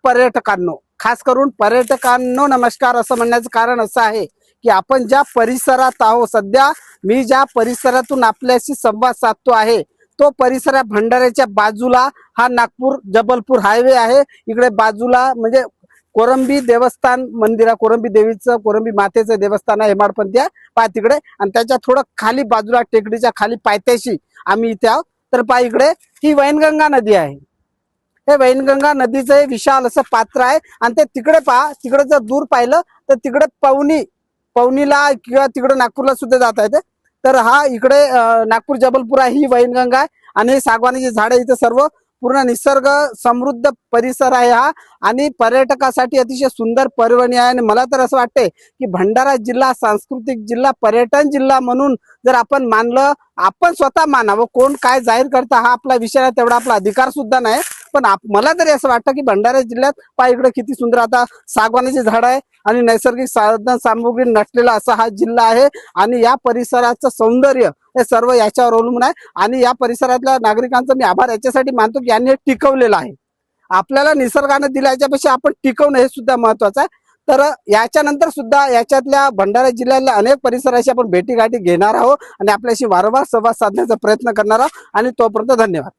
पर्यटकांनो, खास करून पर्यटकांनो नमस्कार असं म्हणण्याचं कारण असं आहे की आपण ज्या परिसरात आहोत, सध्या मी ज्या परिसरातून आपल्याशी संवाद साधतो आहे तो परिसर भंडाऱ्याच्या बाजूला हा नागपूर जबलपूर हायवे आहे। इकडे बाजूला म्हणजे कोरंबी देवस्थान मंदिर, कोरंबी देवीचं, कोरंबी मातेचं देवस्थान आहे, हेमाडपंथी आहे पहा तिकडे। आणि त्याच्या थोडं खाली बाजूला टेकडीच्या खाली पायथ्याशी आम्ही इथे आहोत। तर पहा इकडे ही वैनगंगा नदी आहे। हे वैनगंगा नदीचं हे विशाल असं पात्र आहे आणि ते तिकडे पहा, तिकडे जर दूर पाहिलं तर तिकडे पवनीला किंवा तिकडे नागपूरला सुद्धा जाता येते। तर हा इकडे नागपूर जबलपूर ही वैनगंगा आहे आणि सागवानाची झाडे, इथे सर्व पूर्ण निसर्ग समृद्ध परिसर आहे हा आणि पर्यटकासाठी अतिशय सुंदर पर्वणी आहे। आणि मला तर असं वाटते की भंडारा जिल्हा सांस्कृतिक जिल्हा, पर्यटन जिल्हा म्हणून जर आपण मानलं, आपण स्वतः मानावं, कोण काय जाहीर करता हा आपला विषय आहे, तेवढा आपला अधिकार सुद्धा नाही। पण मला तरी असं वाटतं की भंडारा जिल्ह्यात पहा इकडे किती सुंदर आता सागवानाची झाड आहे आणि नैसर्गिक साधन सामुग्री नटलेला असा हा जिल्हा आहे आणि या परिसराचं सौंदर्य हे सर्व याच्यावर अवलंबून आहे। आणि या परिसरातल्या नागरिकांचा मी आभार याच्यासाठी मानतो की यांनी हे टिकवलेलं आहे। आपल्याला निसर्गाने दिल्या याच्यापेक्षा आपण टिकवणं हे सुद्धा महत्वाचं आहे। तर याच्यानंतर सुद्धा याच्यातल्या भंडारा जिल्ह्यातल्या अनेक परिसराशी आपण भेटीगाठी घेणार आहोत आणि आपल्याशी वारंवार संवाद साधण्याचा प्रयत्न करणार आहोत। आणि तोपर्यंत धन्यवाद।